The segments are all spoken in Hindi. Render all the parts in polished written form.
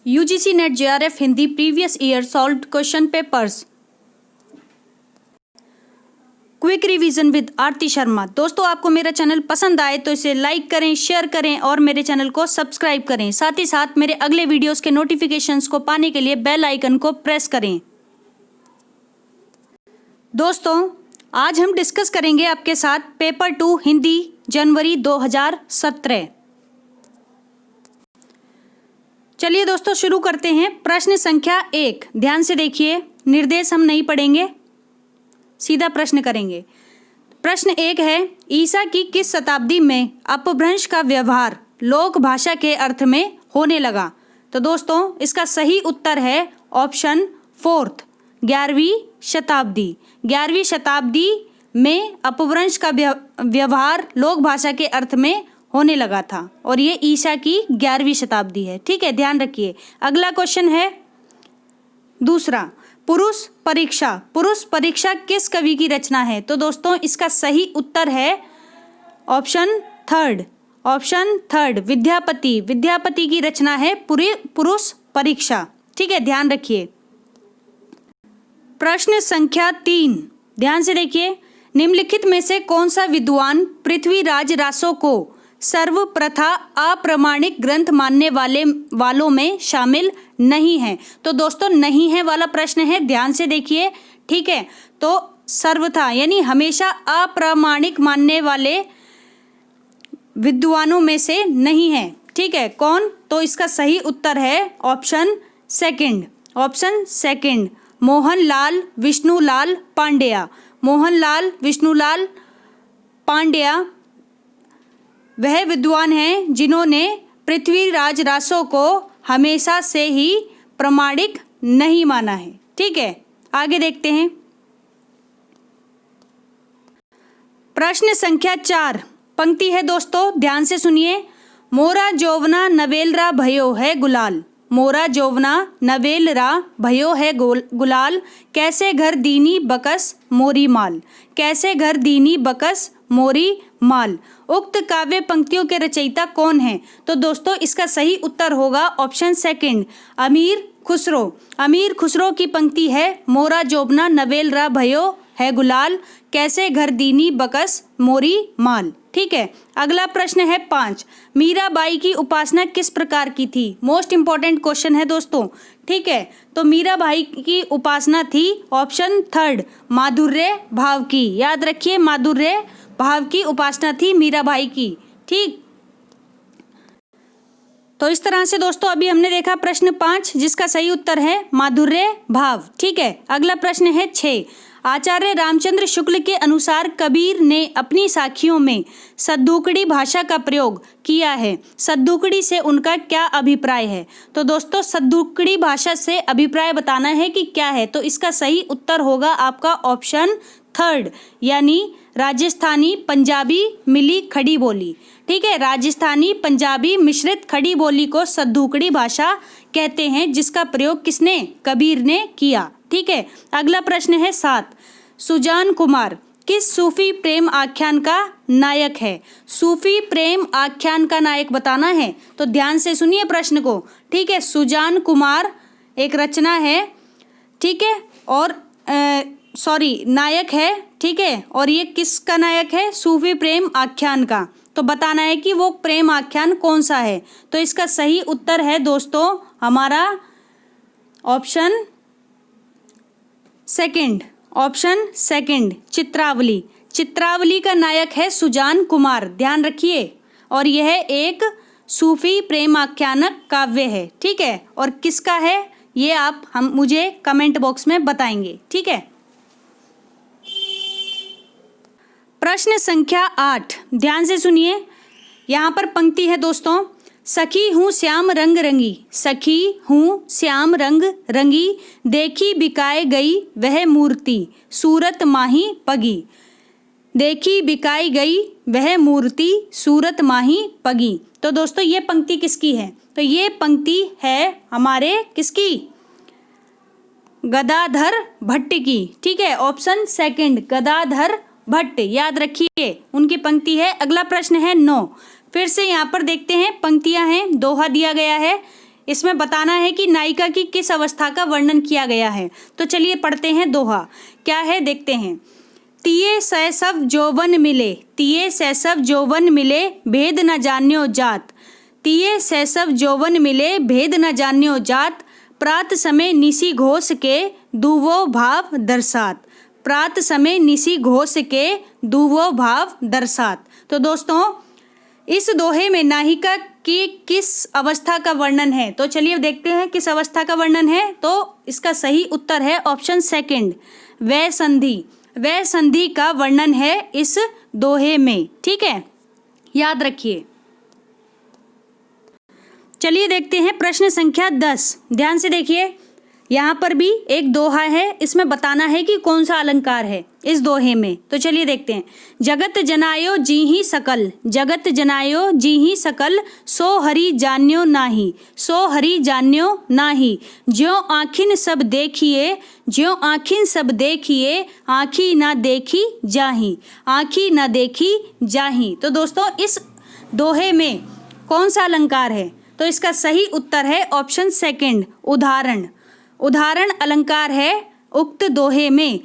UGC NET JRF Hindi previous year solved question papers. Quick revision with Aarti Sharma. दोस्तों, आपको मेरा चैनल पसंद आए तो इसे लाइक करें, शेयर करें और मेरे चैनल को सब्सक्राइब करें। साथ ही साथ मेरे अगले वीडियोस के नोटिफिकेशंस को पाने के लिए बेल आइकन को प्रेस करें। दोस्तों, आज हम डिस्कस करेंगे आपके साथ पेपर 2 हिंदी जनवरी 2017। चलिए दोस्तों, शुरू करते हैं। प्रश्न संख्या 1, ध्यान से देखिए, निर्देश हम नहीं पढ़ेंगे, सीधा प्रश्न करेंगे। प्रश्न 1 है, ईसा की किस शताब्दी में अपभ्रंश का व्यवहार लोक भाषा के अर्थ में होने लगा? तो दोस्तों, इसका सही उत्तर है ऑप्शन 4, 11वीं शताब्दी। 11वीं शताब्दी में अपभ्रंश का व्यवहार लोक भाषा के अर्थ में होने लगा था और ये ईसा की 11वीं शताब्दी है। ठीक है, ध्यान रखिए। अगला क्वेश्चन है दूसरा, पुरुष परीक्षा। पुरुष परीक्षा किस कवि की रचना है? तो दोस्तों, इसका सही उत्तर है ऑप्शन 3, विद्यापति। विद्यापति की रचना है पुरुष परीक्षा। ठीक है, ध्यान रखिए। प्रश्न संख्या 3, ध्यान से देखिए, निम्नलिखित में से कौन सा विद्वान पृथ्वीराज रासो को सर्वप्रथा अप्रामाणिक ग्रंथ मानने वालों में शामिल नहीं है? तो दोस्तों, नहीं है वाला प्रश्न है, ध्यान से देखिए। ठीक है, तो सर्वथा यानी हमेशा अप्रामाणिक मानने वाले विद्वानों में से नहीं है। ठीक है, कौन? तो इसका सही उत्तर है ऑप्शन सेकंड, मोहनलाल विष्णुलाल पांड्या। मोहनलाल विष्णुलाल पांड्या वह विद्वान हैं जिन्होंने पृथ्वीराज रासो को हमेशा से ही प्रामाणिक नहीं माना है। ठीक है, आगे देखते हैं। प्रश्न संख्या 4, पंक्ति है दोस्तों, ध्यान से सुनिए। मोरा जोवना नवेलरा भयो है गुलाल। मोरा जोवना नवेलरा भयो है गुलाल, कैसे घर दीनी बकस मोरी माल। कैसे घर दीनी बकस मोरी माल। उक्त काव्य पंक्तियों के रचयिता कौन है? तो दोस्तों, इसका सही उत्तर होगा ऑप्शन सेकंड, अमीर खुसरो। अमीर खुसरो की पंक्ति है, मोरा जोबना नवेलरा भयो है गुलाल, कैसे घर दीनी बकस मोरी माल। ठीक है, अगला प्रश्न है 5, मीराबाई की उपासना किस प्रकार की थी? मोस्ट इंपॉर्टेंट क्वेश्चन है दोस्तों। ठीक है, तो मीराबाई की उपासना थी ऑप्शन 3, माधुर्य भाव की। याद रखिए, माधुर्य भाव की उपासना थी मीराबाई की। ठीक, तो इस तरह से दोस्तों अभी हमने देखा प्रश्न 5, जिसका सही उत्तर है माधुर्य भाव। ठीक है, अगला प्रश्न है 6, आचार्य रामचंद्र शुक्ल के अनुसार कबीर ने अपनी साखियों में सद्दुकड़ी भाषा का प्रयोग किया है। सद्दुकड़ी से उनका क्या अभिप्राय है? तो दोस्तों, सद्दुकड़ी भाषा से अभिप्राय बताना है कि क्या है, तो इसका सही उत्तर होगा आपका ऑप्शन 3, यानी राजस्थानी पंजाबी मिली खड़ी बोली। ठीक है, राजस्थानी पंजाबी मिश्रित खड़ी बोली को सद्दुकड़ी भाषा कहते हैं, जिसका प्रयोग किसने? कबीर ने किया। ठीक है, अगला प्रश्न है 7, सुजान कुमार किस सूफी प्रेम आख्यान का नायक है? सूफी प्रेम आख्यान का नायक बताना है, तो ध्यान से सुनिए प्रश्न को। ठीक है, सुजान कुमार एक रचना है, ठीक है, और नायक है। ठीक है, और ये किसका नायक है? सूफी प्रेम आख्यान का। तो बताना है कि वो प्रेम आख्यान कौन सा है। तो इसका सही उत्तर है दोस्तों हमारा ऑप्शन सेकंड, चित्रावली। चित्रावली का नायक है सुजान कुमार, ध्यान रखिए, और यह एक सूफी प्रेम आख्यानक काव्य है। ठीक है, और किसका है ये हम मुझे कमेंट बॉक्स में बताएंगे। ठीक है, प्रश्न संख्या 8, ध्यान से सुनिए, यहाँ पर पंक्ति है दोस्तों, सखी हूँ श्याम रंग रंगी। सखी हूँ श्याम रंग रंगी, देखी बिकाए गई वह मूर्ति सूरत माही पगी। देखी बिकाई गई वह मूर्ति सूरत माही पगी। तो दोस्तों, ये पंक्ति किसकी है? तो ये पंक्ति है हमारे किसकी? गदाधर भट्ट की। ठीक है, ऑप्शन सेकंड, गदाधर भट्ट, याद रखिए, उनकी पंक्ति है। अगला प्रश्न है 9, फिर से यहाँ पर देखते हैं, पंक्तियां हैं, दोहा दिया गया है। इसमें बताना है कि नायिका की किस अवस्था का वर्णन किया गया है। तो चलिए पढ़ते हैं दोहा। क्या है देखते हैं। तिये सैसव जौवन मिले, तिये सैसव जौवन मिले, भेद न जान्यो जात। तिये सैसव जौवन मिले, भेद न जान्यो जात। प्रात समय निसी घोष के, दूवो भाव दर्शात। प्रात समय निसी घोष के, दूवो भाव दर्शात। तो दोस्तों इस दोहे में नायिका की किस अवस्था का वर्णन है। तो चलिए देखते हैं किस अवस्था का वर्णन है। तो इसका सही उत्तर है ऑप्शन सेकंड, वै संधि। वै संधि का वर्णन है इस दोहे में। ठीक है, याद रखिए। चलिए देखते हैं प्रश्न संख्या 10। ध्यान से देखिए, यहाँ पर भी एक दोहा है, इसमें बताना है कि कौन सा अलंकार है इस दोहे में। तो चलिए देखते हैं। जगत जनायो जीहि सकल, जगत जनायो जीहि सकल, सो हरि जान्यो नाही, सो हरि जान्यो नाही। ज्यों आँखिन सब देखिए, ज्यों आँखिन सब देखिए, आँखी ना देखी जाहि, आँखी ना देखी जाहि। तो दोस्तों इस दोहे में कौन सा अलंकार है। तो इसका सही उत्तर है ऑप्शन सेकंड, उदाहरण। उदाहरण अलंकार है उक्त दोहे में।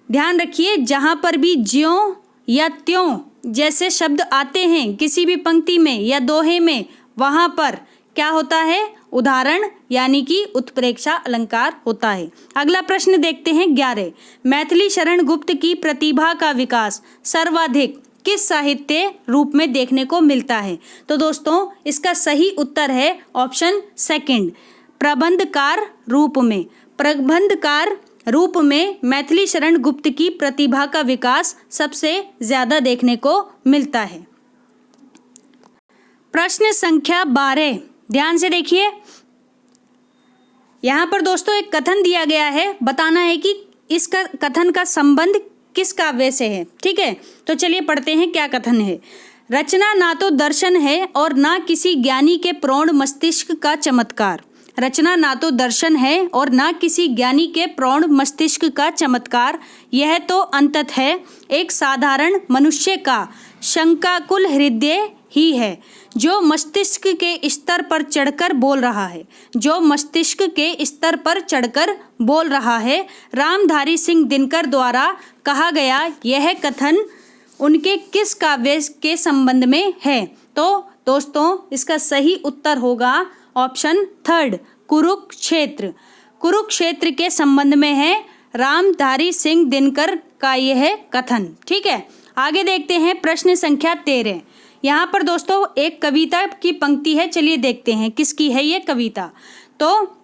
ध्यान रखिए, जहाँ पर भी ज्यों या त्यों जैसे शब्द आते हैं किसी भी पंक्ति में या दोहे में, वहाँ पर क्या होता है, उदाहरण यानी कि उत्प्रेक्षा अलंकार होता है। अगला प्रश्न देखते हैं 11। मैथिली शरण गुप्त की प्रतिभा का विकास सर्वाधिक किस साहित्य रूप में देखने को मिलता है। तो दोस्तों इसका सही उत्तर है ऑप्शन सेकंड, प्रबंधकार रूप में। प्रबंधकार रूप में मैथिली शरण गुप्त की प्रतिभा का विकास सबसे ज्यादा देखने को मिलता है। प्रश्न संख्या 12। ध्यान से देखिए, यहाँ पर दोस्तों एक कथन दिया गया है, बताना है कि इसका कथन का संबंध किस काव्य से है। ठीक है, तो चलिए पढ़ते हैं क्या कथन है। रचना ना तो दर्शन है और ना किसी ज्ञानी के प्रौढ़ मस्तिष्क का चमत्कार। रचना ना तो दर्शन है और ना किसी ज्ञानी के प्रौढ़ मस्तिष्क का चमत्कार, यह तो अंतत है एक साधारण मनुष्य का शंकाकुल हृदय ही है, जो मस्तिष्क के स्तर पर चढ़कर बोल रहा है, जो मस्तिष्क के स्तर पर चढ़कर बोल रहा है। रामधारी सिंह दिनकर द्वारा कहा गया यह कथन उनके किस काव्य के संबंध में है। तो दोस्तों इसका सही उत्तर होगा ऑप्शन थर्ड, कुरुक्षेत्र। कुरुक्षेत्र के संबंध में है रामधारी सिंह दिनकर का यह कथन। ठीक है, आगे देखते हैं प्रश्न संख्या 13। यहाँ पर दोस्तों एक कविता की पंक्ति है, चलिए देखते हैं किसकी है ये कविता। तो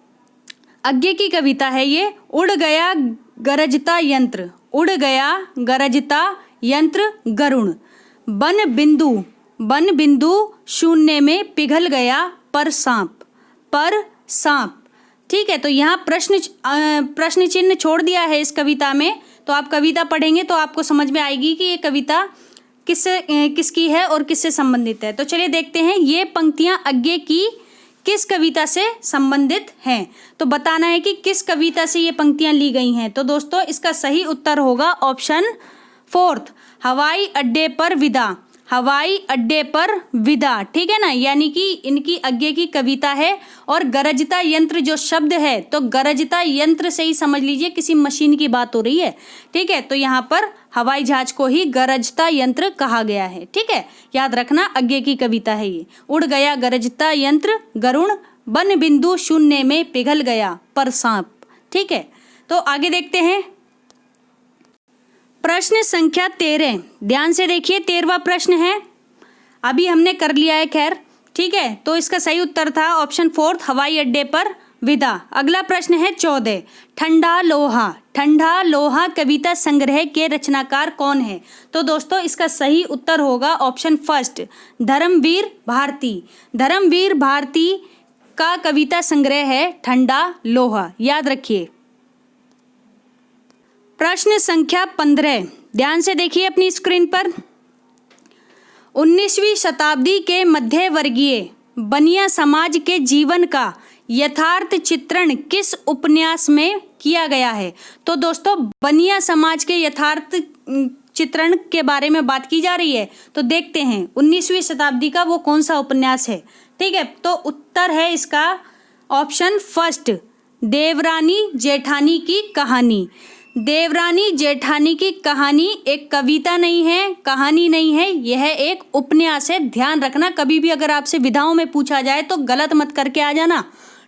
अज्ञे की कविता है ये। उड़ गया गरजता यंत्र, उड़ गया गरजता यंत्र गरुण, बन बिंदु शून्य में पिघल गया पर सांप, पर सांप। ठीक है, तो यहाँ प्रश्न चिन्ह छोड़ दिया है इस कविता में। तो आप कविता पढ़ेंगे तो आपको समझ में आएगी कि ये कविता किसकी है और किससे संबंधित है। तो चलिए देखते हैं ये पंक्तियां अज्ञे की किस कविता से संबंधित हैं। तो बताना है कि किस कविता से ये पंक्तियां ली गई हैं। तो दोस्तों इसका सही उत्तर होगा ऑप्शन फोर्थ, हवाई अड्डे पर विदा। हवाई अड्डे पर विदा, ठीक है ना, यानी कि इनकी अज्ञे की कविता है। और गरजता यंत्र जो शब्द है, तो गरजता यंत्र से ही समझ लीजिए किसी मशीन की बात हो रही है। ठीक है, तो यहाँ पर हवाई जहाज को ही गरजता यंत्र कहा गया है। ठीक है, याद रखना अज्ञे की कविता है ये। उड़ गया गरजता यंत्र गरुण, बन बिंदु शून्य में पिघल गया पर सांप। ठीक है, तो आगे देखते हैं प्रश्न संख्या 13। ध्यान से देखिए, 13वां प्रश्न है, अभी हमने कर लिया है खैर। ठीक है, तो इसका सही उत्तर था ऑप्शन फोर्थ, हवाई अड्डे पर विदा। अगला प्रश्न है 14, ठंडा लोहा। ठंडा लोहा कविता संग्रह के रचनाकार कौन है। तो दोस्तों इसका सही उत्तर होगा ऑप्शन फर्स्ट, धर्मवीर भारती। धर्मवीर भारती का कविता संग्रह है ठंडा लोहा, याद रखिए। प्रश्न संख्या 15, ध्यान से देखिए अपनी स्क्रीन पर। 19वीं शताब्दी के मध्य वर्गीय बनिया समाज के जीवन का यथार्थ चित्रण किस उपन्यास में किया गया है। तो दोस्तों बनिया समाज के यथार्थ चित्रण के बारे में बात की जा रही है। तो देखते हैं 19वीं शताब्दी का वो कौन सा उपन्यास है। ठीक है, तो उत्तर है इसका ऑप्शन फर्स्ट, देवरानी जेठानी की कहानी। देवरानी जेठानी की कहानी एक कविता नहीं है, कहानी नहीं है, यह एक उपन्यास है। ध्यान रखना, कभी भी अगर आपसे विधाओं में पूछा जाए तो गलत मत करके आ जाना,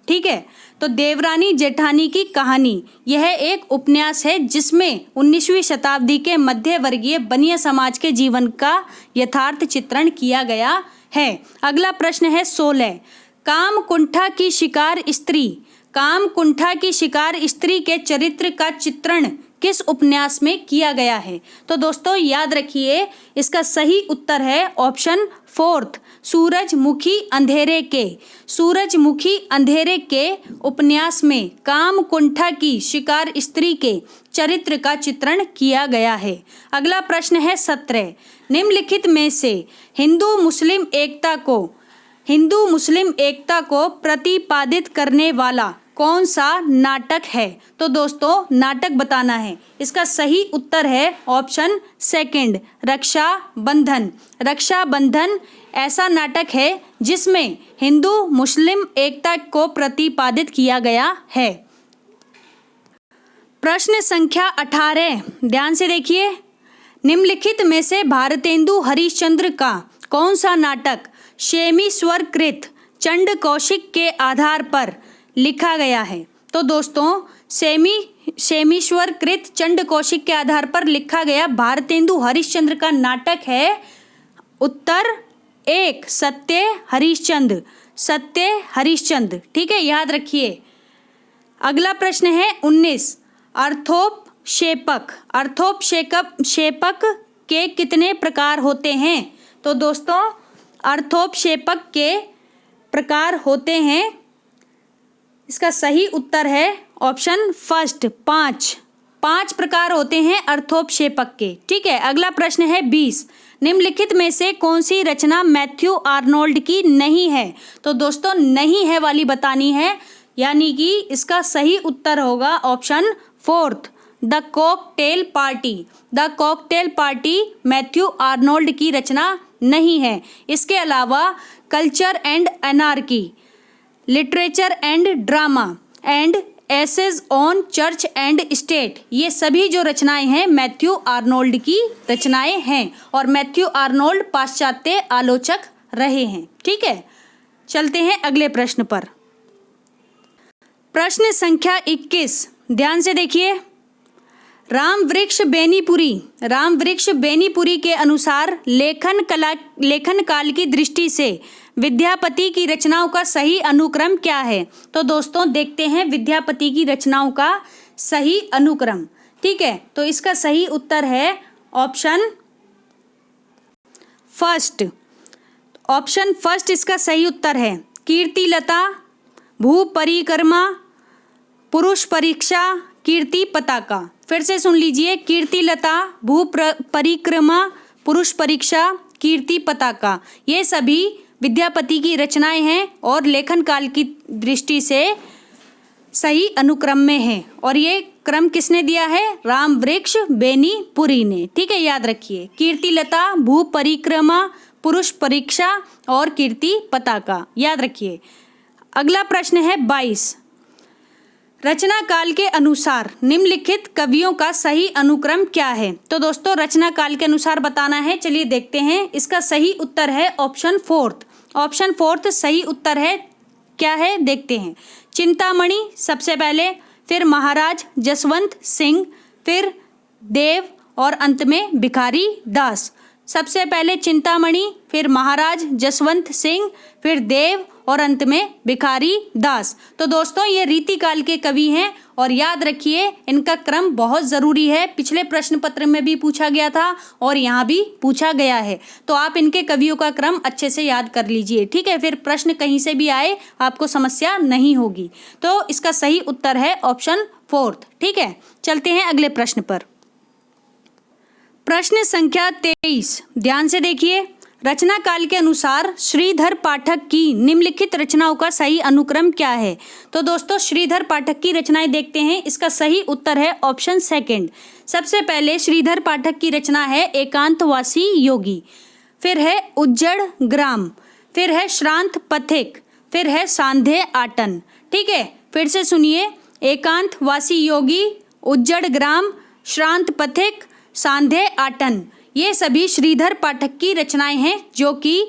ठीक है। तो देवरानी जेठानी की कहानी यह एक उपन्यास है जिसमें 19वीं शताब्दी के मध्य वर्गीय बनिया समाज के जीवन का यथार्थ चित्रण किया गया है। अगला प्रश्न है 16, कामकुंठा की शिकार स्त्री, कामकुंठा की शिकार स्त्री के चरित्र का चित्रण किस उपन्यास में किया गया है? तो दोस्तों याद रखिए, इसका सही उत्तर है ऑप्शन फोर्थ, सूरजमुखी अंधेरे के। सूरजमुखी अंधेरे के उपन्यास में कामकुंठा की शिकार स्त्री के चरित्र का चित्रण किया गया है। अगला प्रश्न है 17, निम्नलिखित में से हिंदू मुस्लिम एकता को प्रतिपादित करने वाला कौन सा नाटक है? तो दोस्तों नाटक बताना है। इसका सही उत्तर है ऑप्शन सेकंड, रक्षाबंधन। रक्षाबंधन ऐसा नाटक है जिसमें हिंदू मुस्लिम एकता को प्रतिपादित किया गया है। प्रश्न संख्या 18, ध्यान से देखिए, निम्नलिखित में से भारतेंदु हरिश्चंद्र का कौन सा नाटक क्षेमीश्वर कृत चंड कौशिक के आधार पर लिखा गया है? तो दोस्तों क्षेमीश्वर कृत चंड कौशिक के आधार पर लिखा गया भारतेंदु हरिश्चंद्र का नाटक है उत्तर 1, सत्य हरिश्चंद्र। सत्य हरिश्चंद्र, ठीक है, याद रखिए। अगला प्रश्न है 19, अर्थोपक्षेपक। अर्थोपक्षेपक के कितने प्रकार होते हैं? तो दोस्तों अर्थोपक्षेपक के प्रकार होते हैं, इसका सही उत्तर है ऑप्शन फर्स्ट, 5 प्रकार होते हैं अर्थोपक्षेपक के, ठीक है। अगला प्रश्न है 20, निम्नलिखित में से कौन सी रचना मैथ्यू आर्नोल्ड की नहीं है? तो दोस्तों नहीं है वाली बतानी है, यानी कि इसका सही उत्तर होगा option fourth, the cocktail party. The cocktail party Matthew Arnold की रचना नहीं है। इसके अलावा culture and anarchy, literature and drama and essays on church and state, ये सभी जो रचनाएं हैं मैथ्यू आर्नोल्ड की रचनाएं हैं और मैथ्यू आर्नोल्ड पाश्चात्य आलोचक रहे हैं, ठीक है। चलते हैं अगले प्रश्न पर। प्रश्न संख्या 21, ध्यान से देखिए, रामवृक्ष बेनीपुरी के अनुसार लेखन काल की दृष्टि से विद्यापति की रचनाओं का सही अनुक्रम क्या है? तो दोस्तों देखते हैं विद्यापति की रचनाओं का सही अनुक्रम, ठीक है। तो इसका सही उत्तर है ऑप्शन फर्स्ट। ऑप्शन फर्स्ट इसका सही उत्तर है कीर्तिलता, भू परिक्रमा, पुरुष परीक्षा, कीर्ति पताका। फिर से सुन लीजिए, कीर्तिलता, भू परिक्रमा, पुरुष परीक्षा, कीर्ति पताका, ये सभी विद्यापति की रचनाएं हैं और लेखन काल की दृष्टि से सही अनुक्रम में है। और ये क्रम किसने दिया है? रामवृक्ष बेनीपुरी ने, ठीक है, याद रखिए। कीर्तिलता, भू परिक्रमा, पुरुष परीक्षा और कीर्ति पताका, याद रखिए। अगला प्रश्न है 22, रचना काल के अनुसार निम्नलिखित कवियों का सही अनुक्रम क्या है? तो दोस्तों रचना काल के अनुसार बताना है, चलिए देखते हैं। इसका सही उत्तर है ऑप्शन फोर्थ। ऑप्शन फोर्थ सही उत्तर है, क्या है देखते हैं। चिंतामणि सबसे पहले, फिर महाराज जसवंत सिंह, फिर देव और अंत में भिखारी दास। सबसे पहले चिंतामणि, फिर महाराज जसवंत सिंह, फिर देव और अंत में भिखारी दास। तो दोस्तों ये रीतिकाल के कवि हैं और याद रखिए इनका क्रम बहुत ज़रूरी है। पिछले प्रश्न पत्र में भी पूछा गया था और यहाँ भी पूछा गया है, तो आप इनके कवियों का क्रम अच्छे से याद कर लीजिए, ठीक है। फिर प्रश्न कहीं से भी आए आपको समस्या नहीं होगी। तो इसका सही उत्तर है ऑप्शन फोर्थ, ठीक है। चलते हैं अगले प्रश्न पर। प्रश्न संख्या 23, ध्यान से देखिए, रचना काल के अनुसार श्रीधर पाठक की निम्नलिखित रचनाओं का सही अनुक्रम क्या है? तो दोस्तों श्रीधर पाठक की रचनाएं देखते हैं। इसका सही उत्तर है ऑप्शन सेकंड। सबसे पहले श्रीधर पाठक की रचना है एकांतवासी योगी, फिर है उज्जड़ ग्राम, फिर है श्रांत पथिक, फिर है सांधे आटन। ठीक है, फिर से सुनिए, एकांत वासी योगी, उज्जड़ ग्राम, श्रांत पथिक, सांधे आटन, ये सभी श्रीधर पाठक की रचनाएं हैं जो कि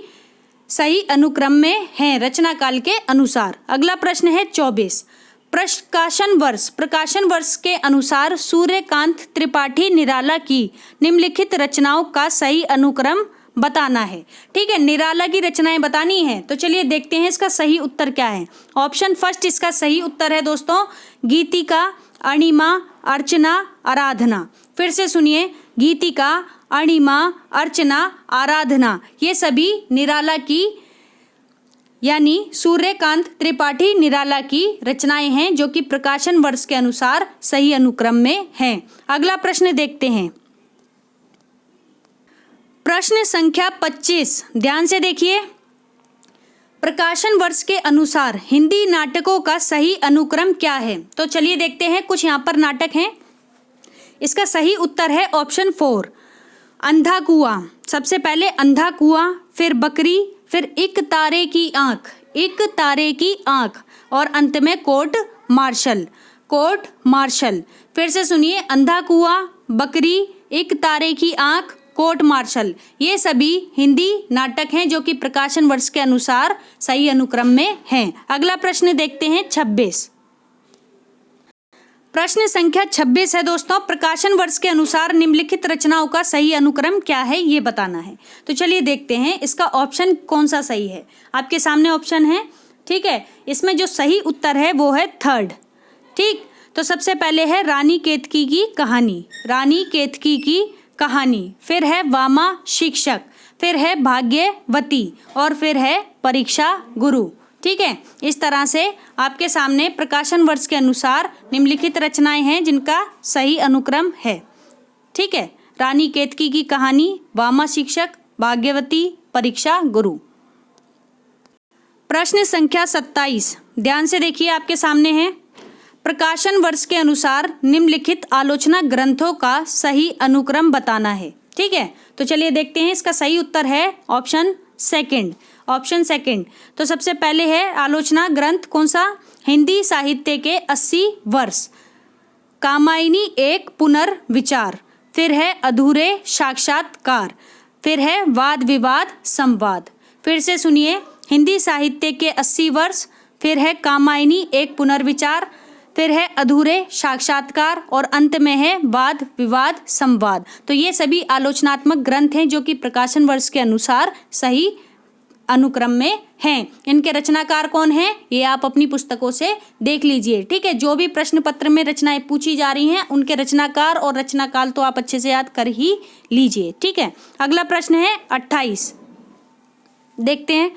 सही अनुक्रम में हैं रचना काल के अनुसार। अगला प्रश्न है 24, प्रकाशन वर्ष के अनुसार सूर्यकांत त्रिपाठी निराला की निम्नलिखित रचनाओं का सही अनुक्रम बताना है। ठीक है, निराला की रचनाएं बतानी है, तो चलिए देखते हैं इसका सही उत्तर क्या है। ऑप्शन फर्स्ट इसका सही उत्तर है दोस्तों, गीतिका, अणिमा, अर्चना, आराधना। फिर से सुनिए, गीतिका, अणिमा, अर्चना, आराधना, ये सभी निराला की यानी सूर्यकांत त्रिपाठी निराला की रचनाएं हैं जो कि प्रकाशन वर्ष के अनुसार सही अनुक्रम में हैं। अगला प्रश्न देखते हैं, प्रश्न संख्या 25, ध्यान से देखिए, प्रकाशन वर्ष के अनुसार हिंदी नाटकों का सही अनुक्रम क्या है। तो चलिए देखते हैं, कुछ यहाँ पर नाटक हैं। इसका सही उत्तर है ऑप्शन 4, अंधा कुआं। सबसे पहले अंधा कुआं, फिर बकरी, फिर एक तारे की आंख, एक तारे की आंख, और अंत में कोर्ट मार्शल। फिर से सुनिए, अंधा कुआं, बकरी, एक तारे की आंख, कोर्ट मार्शल, ये सभी हिंदी नाटक हैं जो कि प्रकाशन वर्ष के अनुसार सही अनुक्रम में हैं। अगला प्रश्न देखते हैं 26, प्रश्न संख्या 26 है दोस्तों, प्रकाशन वर्ष के अनुसार निम्नलिखित रचनाओं का सही अनुक्रम क्या है ये बताना है। तो चलिए देखते हैं इसका ऑप्शन कौन सा सही है। आपके सामने ऑप्शन है, ठीक है, इसमें जो सही उत्तर है वो है थर्ड। ठीक, तो सबसे पहले है रानी केतकी की कहानी, फिर है वामा शिक्षक, फिर है भाग्यवती, और फिर है परीक्षा गुरु। ठीक है, इस तरह से आपके सामने प्रकाशन वर्ष के अनुसार निम्नलिखित रचनाएं हैं जिनका सही अनुक्रम है। ठीक है, रानी केतकी की कहानी, वामा शिक्षक, भाग्यवती, परीक्षा गुरु। प्रश्न संख्या 27, ध्यान से देखिए, आपके सामने है, प्रकाशन वर्ष के अनुसार निम्नलिखित आलोचना ग्रंथों का सही अनुक्रम बताना है। ठीक है, तो चलिए देखते हैं, इसका सही उत्तर है ऑप्शन सेकंड। तो सबसे पहले है आलोचना ग्रंथ कौन सा, हिंदी साहित्य के 80 वर्ष, कामायनी एक पुनर्विचार, फिर है अधूरे साक्षात्कार, फिर है वाद विवाद संवाद। फिर से सुनिए, हिंदी साहित्य के 80 वर्ष, फिर है कामायनी एक पुनर्विचार, फिर है अधूरे साक्षात्कार, और अंत में है वाद विवाद संवाद। तो ये सभी आलोचनात्मक ग्रंथ हैं जो कि प्रकाशन वर्ष के अनुसार सही अनुक्रम में हैं। इनके रचनाकार कौन हैं ये आप अपनी पुस्तकों से देख लीजिए। ठीक है, जो भी प्रश्न पत्र में रचनाएं पूछी जा रही हैं उनके रचनाकार और रचनाकाल तो आप अच्छे से याद कर ही लीजिए। ठीक है, अगला प्रश्न है 28, देखते हैं,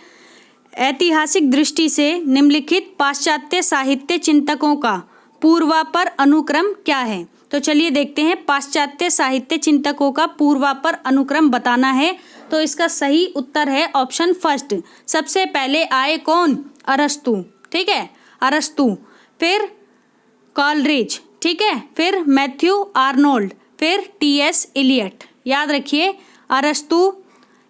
ऐतिहासिक दृष्टि से निम्नलिखित पाश्चात्य साहित्य चिंतकों का पूर्वापर अनुक्रम क्या है। तो चलिए देखते हैं, पाश्चात्य साहित्य चिंतकों का पूर्वापर अनुक्रम बताना है। तो इसका सही उत्तर है ऑप्शन फर्स्ट, सबसे पहले आए कौन, अरस्तु। ठीक है, अरस्तु, फिर कॉलरिज, ठीक है, फिर मैथ्यू आर्नोल्ड, फिर टीएस इलियट। याद रखिए, अरस्तु,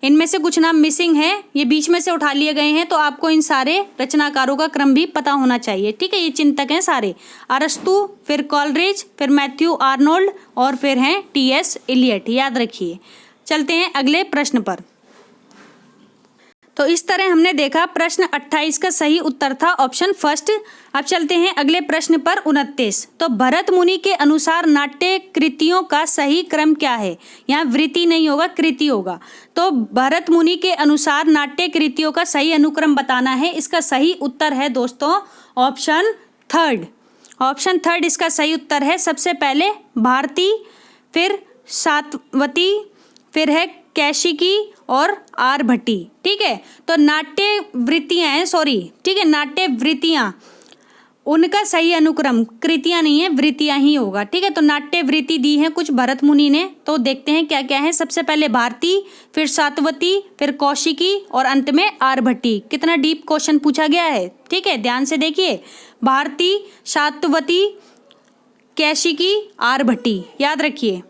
इनमें से कुछ नाम मिसिंग है, ये बीच में से उठा लिए गए हैं, तो आपको इन सारे रचनाकारों का क्रम भी पता होना चाहिए। ठीक है, ये चिंतक हैं सारे, अरस्तु, फिर कॉलरिज, फिर मैथ्यू आर्नोल्ड, और फिर हैं टीएस इलियट। याद रखिए। चलते हैं अगले प्रश्न पर। तो इस तरह हमने देखा प्रश्न 28 का सही उत्तर था ऑप्शन फर्स्ट। अब चलते हैं अगले प्रश्न पर 29। तो भरत मुनि के अनुसार नाट्य कृतियों का सही क्रम क्या है। यहाँ वृत्ति नहीं होगा, कृति होगा। तो भरत मुनि के अनुसार नाट्य कृतियों का सही अनुक्रम बताना है। इसका सही उत्तर है दोस्तों ऑप्शन थर्ड इसका सही उत्तर है। सबसे पहले भारती, फिर सातवती, फिर है कैशिकी और आरभटी। ठीक है, तो नाट्य वृत्तियां हैं, ठीक है, नाट्य वृत्तियां, उनका सही अनुक्रम कृतियां नहीं है, वृत्तियां ही होगा। ठीक है, तो नाट्य वृत्ति दी है कुछ भरत मुनि ने, तो देखते हैं क्या क्या है। सबसे पहले भारती, फिर सातवती, फिर कौशिकी और अंत में आरभटी। कितना डीप क्वेश्चन पूछा गया है। ठीक है, ध्यान से देखिए, भारती, सातवती, कैशिकी, आरभटी, याद रखिए।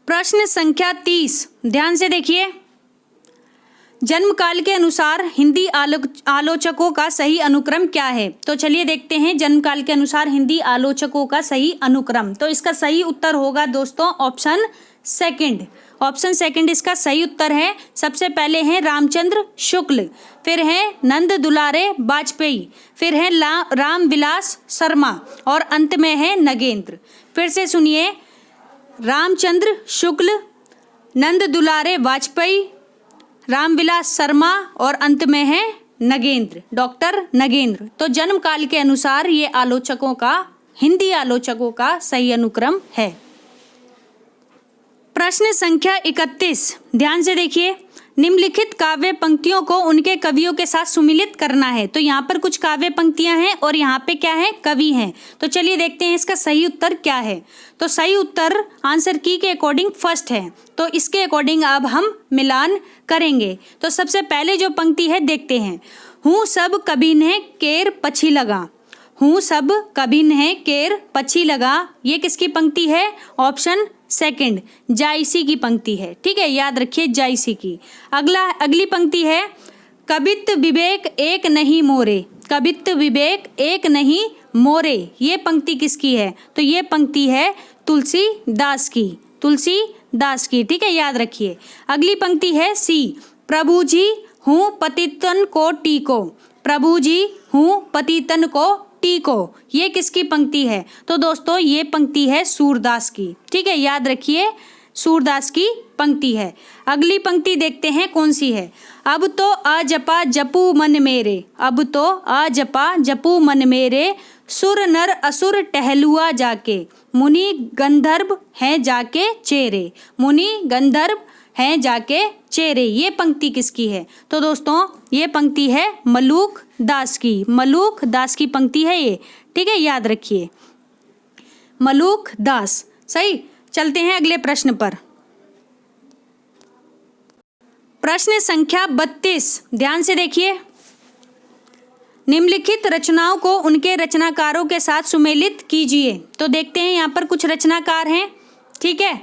प्रश्न संख्या 30, ध्यान से देखिए। जन्म काल के अनुसार हिंदी आलोचकों का सही अनुक्रम क्या है? तो चलिए देखते हैं जन्म काल के अनुसार हिंदी आलोचकों का सही अनुक्रम। तो इसका सही उत्तर होगा दोस्तों ऑप्शन सेकंड। ऑप्शन सेकंड इसका सही उत्तर है। सबसे पहले हैं रामचंद्र शुक्ल, फिर हैं नंद दुलारे वाजपेयी, फिर हैं रामविलास शर्मा और अंत में है नगेंद्र। फिर से सुनिए, रामचंद्र शुक्ल, नंद दुलारे वाजपेयी, रामविलास शर्मा और अंत में है नगेंद्र, डॉक्टर नगेंद्र। तो जन्म काल के अनुसार ये आलोचकों का, हिंदी आलोचकों का सही अनुक्रम है। प्रश्न संख्या 31, ध्यान से देखिए। निम्नलिखित काव्य पंक्तियों को उनके कवियों के साथ सुमिलित करना है। तो यहाँ पर कुछ काव्य पंक्तियां हैं और यहाँ पे क्या है, कवि हैं। तो चलिए देखते हैं इसका सही उत्तर क्या है। तो सही उत्तर आंसर की के अकॉर्डिंग फर्स्ट है। तो इसके अकॉर्डिंग अब हम मिलान करेंगे। तो सबसे पहले जो पंक्ति है देखते हैं। हूँ सब कबीन्हे केर पछी लगा, हूँ सब कबीन्हे केर पछी लगा, ये किसकी पंक्ति है? ऑप्शन सेकंड, जायसी की पंक्ति है। ठीक है, याद रखिए जायसी की। अगली पंक्ति है कबित विवेक एक नहीं मोरे, कबित विवेक एक नहीं मोरे, ये पंक्ति किसकी है? तो ये पंक्ति है तुलसीदास की, तुलसीदास की। ठीक है, याद रखिए। अगली पंक्ति है सी, प्रभु जी हूँ पतितन को टीको, प्रभु जी हूँ पतितन को टीको, ये किसकी पंक्ति है? तो दोस्तों ये पंक्ति है सूरदास की। ठीक है, याद रखिए सूरदास की पंक्ति है। अगली पंक्ति देखते हैं कौन सी है। अब तो अजपा जपू मन मेरे, अब तो अजपा जपू मन मेरे, सुर नर असुर टहलुआ जाके, मुनि गंधर्व हैं जाके चेरे, मुनि गंधर्व हैं जाके चेरे, ये पंक्ति किसकी है? तो दोस्तों ये पंक्ति है मलूक दास की, मलूक दास की पंक्ति है ये। ठीक है, याद रखिए मलूक दास। सही, चलते हैं अगले प्रश्न पर। प्रश्न संख्या 32, ध्यान से देखिए। निम्नलिखित रचनाओं को उनके रचनाकारों के साथ सुमेलित कीजिए। तो देखते हैं यहाँ पर कुछ रचनाकार हैं। ठीक है,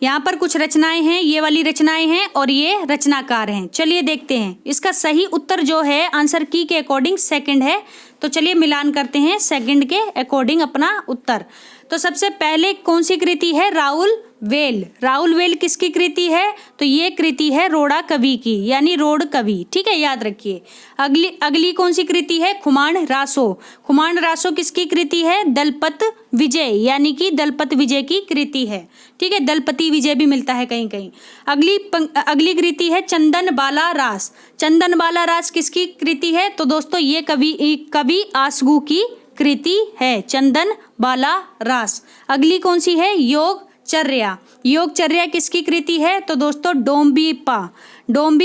यहाँ पर कुछ रचनाएं हैं, ये वाली रचनाएं हैं और ये रचनाकार हैं। चलिए देखते हैं इसका सही उत्तर जो है आंसर की के अकॉर्डिंग सेकंड है। तो चलिए मिलान करते हैं सेकंड के अकॉर्डिंग अपना उत्तर। तो सबसे पहले कौन सी कृति है? राहुल वेल। राहुल वेल किसकी कृति है? तो ये कृति है रोड़ा कवि की, यानी रोड कवि। ठीक है, याद रखिए। अगली कौन सी कृति है? खुमाण रासो। खुमाण रासो किसकी कृति है? दलपत विजय, यानी कि दलपत विजय की कृति है। ठीक है, दलपति विजय भी मिलता है कहीं कहीं। अगली कृति है चंदन बाला रास। चंदन बाला रास किसकी कृति है? तो दोस्तों ये कवि आसगू की कृति है, चंदन बाला रास। अगली कौन सी है? योग चर्या। योग चर्या किसकी कृति है? तो दोस्तों डोम्बी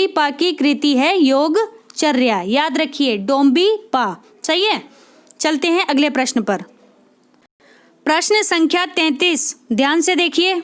पा की कृति है योग चर्या, याद रखिए डोम्बी पा। सही है, चलते हैं अगले प्रश्न पर। प्रश्न संख्या 33, ध्यान से देखिए।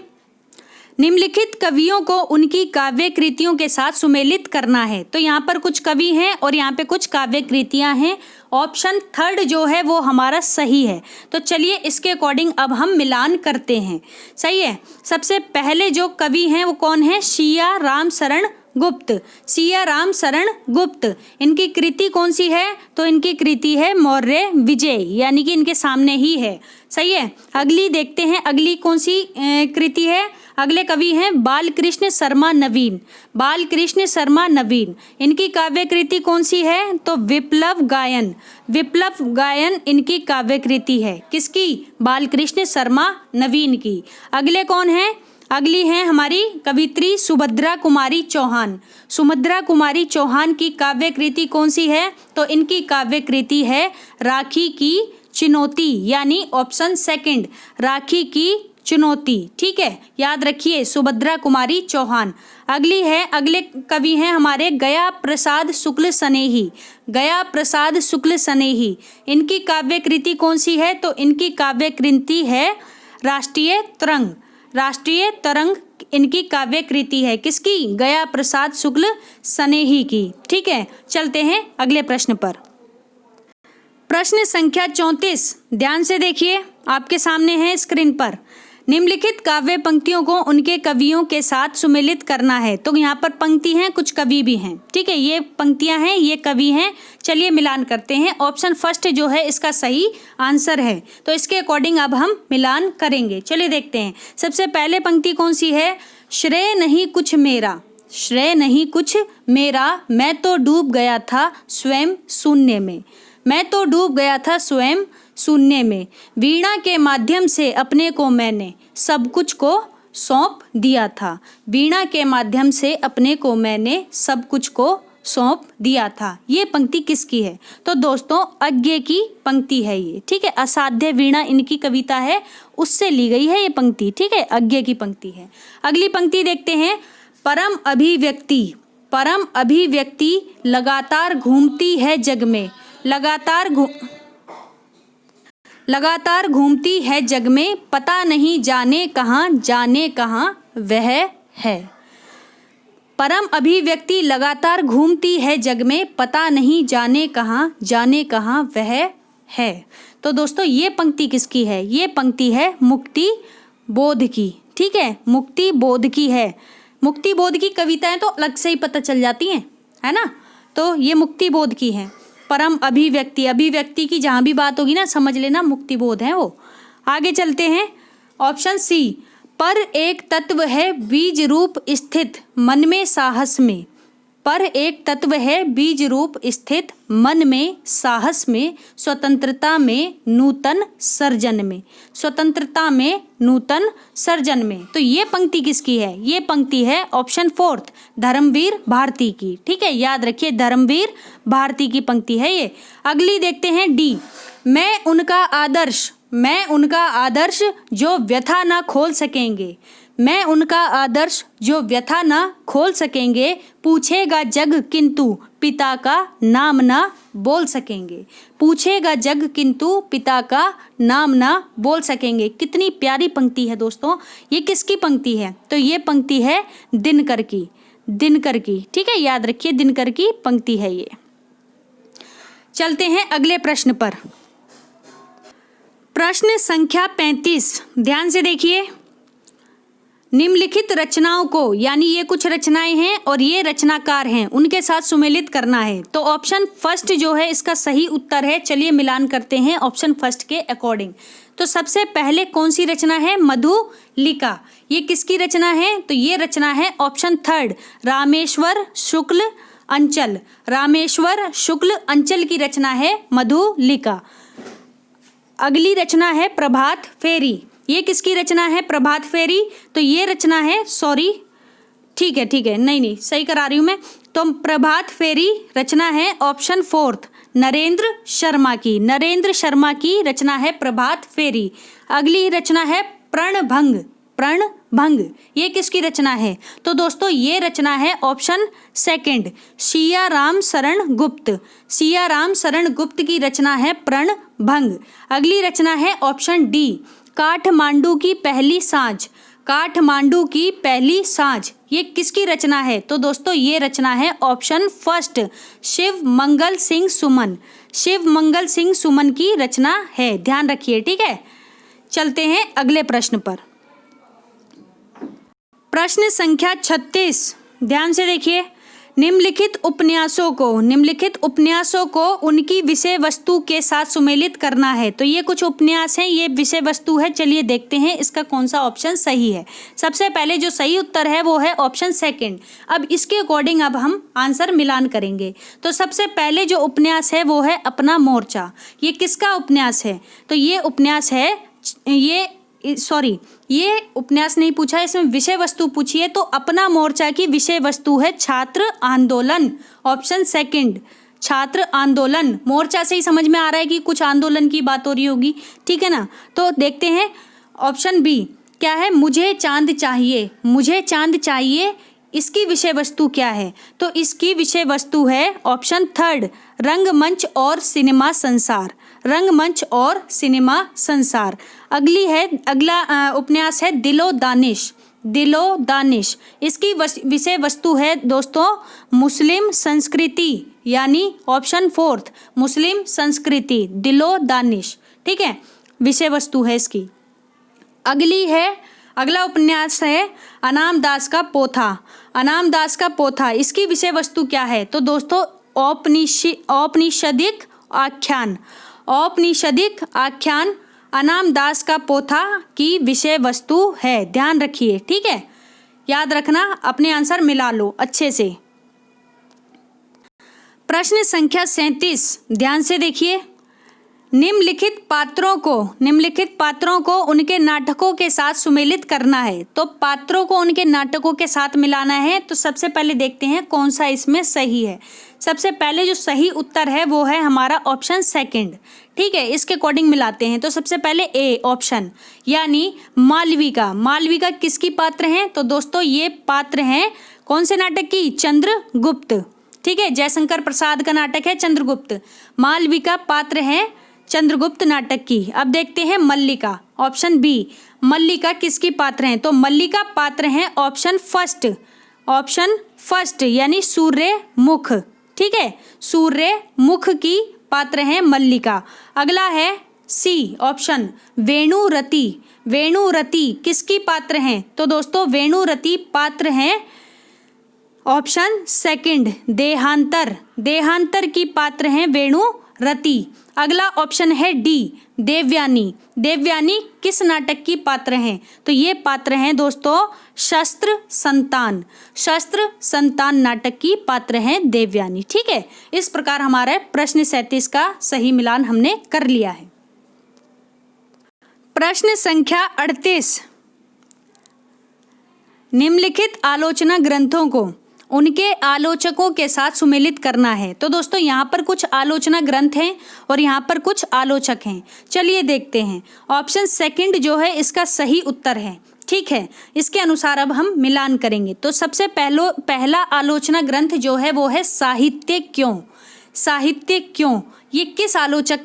निम्नलिखित कवियों को उनकी काव्य कृतियों के साथ सुमेलित करना है। तो यहाँ पर कुछ कवि हैं और यहाँ पे कुछ काव्य कृतियाँ हैं। ऑप्शन थर्ड जो है वो हमारा सही है। तो चलिए इसके अकॉर्डिंग अब हम मिलान करते हैं। सही है, सबसे पहले जो कवि हैं वो कौन है? सिया राम शरण गुप्त। सिया राम शरण गुप्त, इनकी कृति कौन सी है? तो इनकी कृति है मौर्य विजय, यानी कि इनके सामने ही है। सही है, अगली देखते हैं अगली कौन सी कृति है। अगले कवि हैं बालकृष्ण शर्मा नवीन। बालकृष्ण शर्मा नवीन, इनकी काव्य कृति कौन सी है? तो विप्लव गायन। विप्लव गायन इनकी काव्य कृति है, किसकी? बालकृष्ण शर्मा नवीन की। अगले कौन है? अगली है हमारी कवित्री सुभद्रा कुमारी चौहान। सुभद्रा कुमारी चौहान की काव्य कृति कौन सी है? तो इनकी काव्य कृति है राखी की चुनौती, यानी ऑप्शन सेकंड, राखी की चुनौती। ठीक है, याद रखिए सुभद्रा कुमारी चौहान। अगले कवि हैं हमारे गया प्रसाद शुक्ल सनेही। गया प्रसाद शुक्ल सनेही, इनकी काव्य कृति कौन सी है? तो इनकी काव्य कृति है राष्ट्रीय तरंग। राष्ट्रीय तरंग इनकी काव्य कृति है, किसकी? गया प्रसाद शुक्ल सनेही की। ठीक है, चलते हैं अगले प्रश्न पर। प्रश्न संख्या 34, ध्यान से देखिए, आपके सामने है स्क्रीन पर। निम्नलिखित काव्य पंक्तियों को उनके कवियों के साथ सुमेलित करना है। तो यहाँ पर पंक्ति हैं, कुछ कवि भी हैं, ठीक है। ये पंक्तियां हैं, ये कवि हैं। चलिए मिलान करते हैं। ऑप्शन फर्स्ट जो है इसका सही आंसर है, तो इसके अकॉर्डिंग अब हम मिलान करेंगे। चलिए देखते हैं। सबसे पहले पंक्ति कौन सी है? श्रेय नहीं कुछ मेरा, श्रेय नहीं कुछ मेरा, मैं तो डूब गया था स्वयं शून्य में, मैं तो डूब गया था स्वयं शून्य में, वीणा के माध्यम से अपने को मैंने सब कुछ को सौंप दिया था, वीणा के माध्यम से अपने को मैंने सब कुछ को सौंप दिया था। ये पंक्ति किसकी है? तो दोस्तों अज्ञे की पंक्ति है ये, ठीक है। असाध्य वीणा इनकी कविता है, उससे ली गई है ये पंक्ति, ठीक है। अज्ञे की पंक्ति है। अगली पंक्ति देखते हैं। परम अभिव्यक्ति, परम अभिव्यक्ति लगातार घूमती है जग में, लगातार घूमती है जग में, पता नहीं जाने कहाँ वह है। परम अभिव्यक्ति लगातार घूमती है जग में, पता नहीं जाने कहाँ वह है। तो दोस्तों ये पंक्ति किसकी है? ये पंक्ति है मुक्ति बोध की, ठीक है। मुक्ति बोध की है। मुक्ति बोध की कविताएं तो अलग से ही पता चल जाती हैं, है ना। तो ये मुक्ति बोध की है। परम अभिव्यक्ति, अभिव्यक्ति की जहाँ भी बात होगी ना समझ लेना मुक्ति बोध है वो। आगे चलते हैं। ऑप्शन सी, पर एक तत्व है बीज रूप स्थित मन में साहस में, पर एक तत्व है बीज रूप स्थित मन में साहस में, स्वतंत्रता में नूतन सर्जन में, स्वतंत्रता में नूतन सर्जन में। तो ये पंक्ति किसकी है? ये पंक्ति है ऑप्शन फोर्थ, धर्मवीर भारती की, ठीक है। याद रखिए धर्मवीर भारती की पंक्ति है ये। अगली देखते हैं डी। मैं उनका आदर्श जो व्यथा ना खोल सकेंगे, मैं उनका आदर्श जो व्यथा ना खोल सकेंगे, पूछेगा जग किंतु पिता का नाम ना बोल सकेंगे, पूछेगा जग किंतु पिता का नाम ना बोल सकेंगे। कितनी प्यारी पंक्ति है दोस्तों। ये किसकी पंक्ति है? तो ये पंक्ति है दिनकर की, दिनकर की, ठीक है। याद रखिए दिनकर की पंक्ति है ये। चलते हैं अगले प्रश्न पर। प्रश्न संख्या 35, ध्यान से देखिए। निम्नलिखित रचनाओं को, यानी ये कुछ रचनाएं हैं और ये रचनाकार हैं, उनके साथ सुमेलित करना है। तो ऑप्शन फर्स्ट जो है इसका सही उत्तर है। चलिए मिलान करते हैं ऑप्शन फर्स्ट के अकॉर्डिंग। तो सबसे पहले कौन सी रचना है? मधुलिका। ये किसकी रचना है? तो ये रचना है ऑप्शन थर्ड, रामेश्वर शुक्ल अंचल, रामेश्वर शुक्ल अंचल की रचना है मधुलिका। अगली रचना है प्रभात फेरी। ये किसकी रचना है? प्रभात फेरी। तो ये रचना है, सॉरी, ठीक है, नहीं सही करा रही हूँ मैं। तो प्रभात फेरी रचना है ऑप्शन फोर्थ, नरेंद्र शर्मा की, नरेंद्र शर्मा की रचना है प्रभात फेरी। अगली रचना है प्रणभंग, प्रणभंग। ये किसकी रचना है? तो दोस्तों ये रचना है ऑप्शन सेकंड, सियाराम शरण गुप्त, सियाराम शरण गुप्त की रचना है प्रणभंग। अगली रचना है ऑप्शन डी, काठमांडू की पहली सांझ, काठमांडू की पहली सांझ। ये किसकी रचना है? तो दोस्तों ये रचना है ऑप्शन फर्स्ट, शिव मंगल सिंह सुमन, शिव मंगल सिंह सुमन की रचना है। ध्यान रखिए, ठीक है। चलते हैं अगले प्रश्न पर। प्रश्न संख्या 36, ध्यान से देखिए। निम्नलिखित उपन्यासों को उनकी विषय वस्तु के साथ सुमेलित करना है। तो ये कुछ उपन्यास हैं, ये विषय वस्तु है। चलिए देखते हैं इसका कौन सा ऑप्शन सही है। सबसे पहले जो सही उत्तर है वो है ऑप्शन सेकंड। अब इसके अकॉर्डिंग अब हम आंसर मिलान करेंगे। तो सबसे पहले जो उपन्यास है वो है अपना मोर्चा। ये किसका उपन्यास है? तो ये उपन्यास है, ये उपन्यास नहीं पूछा, इसमें विषय वस्तु पूछी है। तो अपना मोर्चा की विषय वस्तु है छात्र आंदोलन, ऑप्शन सेकंड, छात्र आंदोलन। मोर्चा से ही समझ में आ रहा है कि कुछ आंदोलन की बात हो रही होगी, ठीक है ना। तो देखते हैं ऑप्शन बी क्या है, मुझे चांद चाहिए, मुझे चांद चाहिए। इसकी विषय वस्तु क्या है? तो इसकी विषय वस्तु है ऑप्शन थर्ड, रंगमंच और सिनेमा संसार, रंगमंच और सिनेमा संसार। अगला उपन्यास है दिलो दानिश, दिलो दानिश। इसकी विषय वस्तु है दोस्तों मुस्लिम संस्कृति, यानी ऑप्शन फोर्थ, मुस्लिम संस्कृति, दिलो दानिश, ठीक है, विषय वस्तु है इसकी। अगला उपन्यास है अनाम दास का पोथा। अनाम दास का पोथा, इसकी विषय वस्तु क्या है? तो दोस्तों औपनिषदिक आख्यान। औपनिषदिक आख्यान अनाम दास का पोथा की विषय वस्तु है। ध्यान रखिए, ठीक है, याद रखना, अपने आंसर मिला लो अच्छे से। प्रश्न संख्या 37, ध्यान से देखिए। निम्नलिखित पात्रों को उनके नाटकों के साथ सुमेलित करना है। तो पात्रों को उनके नाटकों के साथ मिलाना है। तो सबसे पहले देखते हैं कौन सा इसमें सही है। सबसे पहले जो सही उत्तर है वो है हमारा ऑप्शन सेकंड, ठीक है, इसके अकॉर्डिंग मिलाते हैं। तो सबसे पहले ए ऑप्शन, यानी मालविका। मालविका किसकी पात्र हैं? तो दोस्तों ये पात्र हैं कौन से नाटक की? चंद्रगुप्त, ठीक है, जयशंकर प्रसाद का नाटक है चंद्रगुप्त। मालविका पात्र है चंद्रगुप्त नाटक की। अब देखते हैं मल्लिका, ऑप्शन बी। मल्लिका किसकी पात्र हैं? तो मल्लिका पात्र हैं ऑप्शन फर्स्ट यानी सूर्यमुख, ठीक है, सूर्यमुख की पात्र हैं मल्लिका। अगला है सी ऑप्शन वेणुरति। वेणुरति किसकी पात्र हैं? तो दोस्तों वेणुरति पात्र हैं ऑप्शन सेकंड देहांतर। देहांतर की पात्र हैं वेणुरति। अगला ऑप्शन है डी देवयानी। देवयानी किस नाटक की पात्र हैं? तो ये पात्र हैं दोस्तों शस्त्र संतान। शस्त्र संतान नाटक की पात्र हैं देवयानी, ठीक है। इस प्रकार हमारे प्रश्न 37 का सही मिलान हमने कर लिया है। प्रश्न संख्या 38, निम्नलिखित आलोचना ग्रंथों को उनके आलोचकों के साथ सुमेलित करना है। तो दोस्तों यहाँ पर कुछ आलोचना ग्रंथ हैं और यहाँ पर कुछ आलोचक हैं। चलिए देखते हैं। ऑप्शन सेकंड जो है इसका सही उत्तर है, ठीक है, इसके अनुसार अब हम मिलान करेंगे। तो सबसे पहला आलोचना ग्रंथ जो है वो है साहित्य क्यों। साहित्य क्यों ये किस आलोचक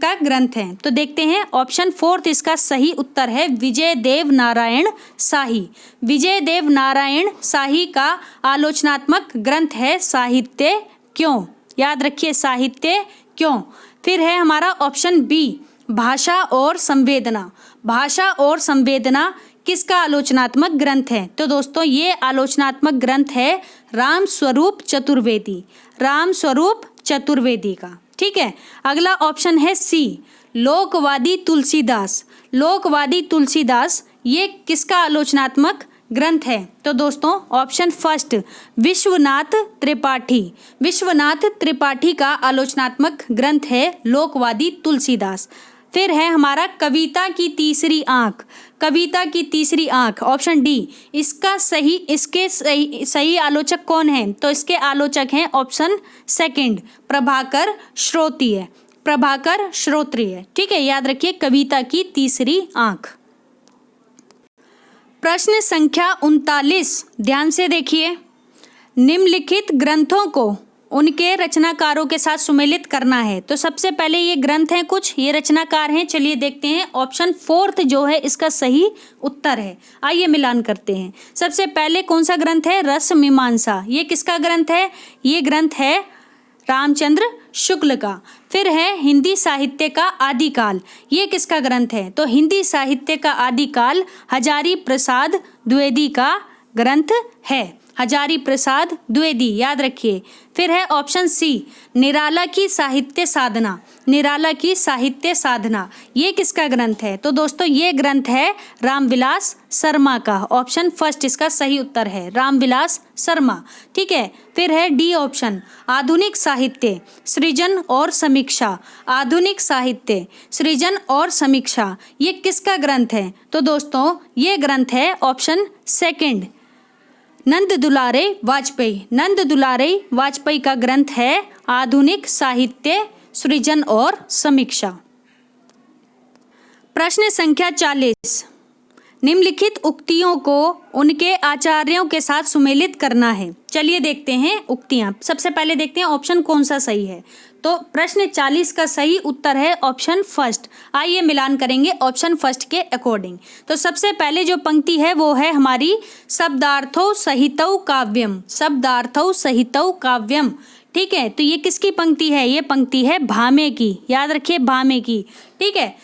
का ग्रंथ है? तो देखते हैं। ऑप्शन फोर्थ इसका सही उत्तर है विजयदेव नारायण शाही। विजयदेव नारायण शाही का आलोचनात्मक ग्रंथ है साहित्य क्यों। याद रखिए साहित्य क्यों। फिर है हमारा ऑप्शन बी भाषा और संवेदना। भाषा और संवेदना किसका आलोचनात्मक ग्रंथ है? तो दोस्तों ये आलोचनात्मक ग्रंथ है रामस्वरूप चतुर्वेदी। रामस्वरूप चतुर्वेदी का, ठीक है। अगला ऑप्शन है सी लोकवादी तुलसीदास। लोकवादी तुलसीदास ये किसका आलोचनात्मक ग्रंथ है? तो दोस्तों ऑप्शन फर्स्ट विश्वनाथ त्रिपाठी। विश्वनाथ त्रिपाठी का आलोचनात्मक ग्रंथ है लोकवादी तुलसीदास। फिर है हमारा कविता की तीसरी आंख। कविता की तीसरी आंख ऑप्शन डी। इसके सही आलोचक कौन है? तो इसके आलोचक हैं ऑप्शन सेकंड प्रभाकर श्रोत्रिय। प्रभाकर श्रोत्रिय, ठीक है, याद रखिए कविता की तीसरी आंख। प्रश्न संख्या 39, ध्यान से देखिए। निम्नलिखित ग्रंथों को उनके रचनाकारों के साथ सुमेलित करना है। तो सबसे पहले ये ग्रंथ हैं, कुछ ये रचनाकार हैं। चलिए देखते हैं। ऑप्शन फोर्थ जो है इसका सही उत्तर है। आइए मिलान करते हैं। सबसे पहले कौन सा ग्रंथ है? रस मीमांसा। ये किसका ग्रंथ है? ये ग्रंथ है रामचंद्र शुक्ल का। फिर है हिंदी साहित्य का आदिकाल। ये किसका ग्रंथ है? तो हिंदी साहित्य का आदिकाल हजारी प्रसाद द्विवेदी का ग्रंथ है। हजारी प्रसाद द्विवेदी, याद रखिए। फिर है ऑप्शन सी निराला की साहित्य साधना। निराला की साहित्य साधना ये किसका ग्रंथ है? तो दोस्तों ये ग्रंथ है रामविलास शर्मा का। ऑप्शन फर्स्ट इसका सही उत्तर है रामविलास शर्मा, ठीक है। फिर है डी ऑप्शन आधुनिक साहित्य सृजन और समीक्षा। आधुनिक साहित्य सृजन और समीक्षा ये किसका ग्रंथ है? तो दोस्तों ये ग्रंथ है ऑप्शन सेकंड नंद दुलारे वाजपेयी। नंद दुलारे वाजपेयी का ग्रंथ है आधुनिक साहित्य सृजन और समीक्षा। प्रश्न संख्या 40, निम्नलिखित उक्तियों को उनके आचार्यों के साथ सुमेलित करना है। चलिए देखते हैं उक्तियां। सबसे पहले देखते हैं ऑप्शन कौन सा सही है। तो प्रश्न 40 का सही उत्तर है ऑप्शन फर्स्ट। आइए मिलान करेंगे ऑप्शन फर्स्ट के अकॉर्डिंग। तो सबसे पहले जो पंक्ति है वो है हमारी शब्दार्थौ सहितौ काव्यम। शब्दार्थौ सहितौ काव्यम, ठीक है। तो ये किसकी पंक्ति है? ये पंक्ति है भामे की। याद रखिए भामे की, ठीक है।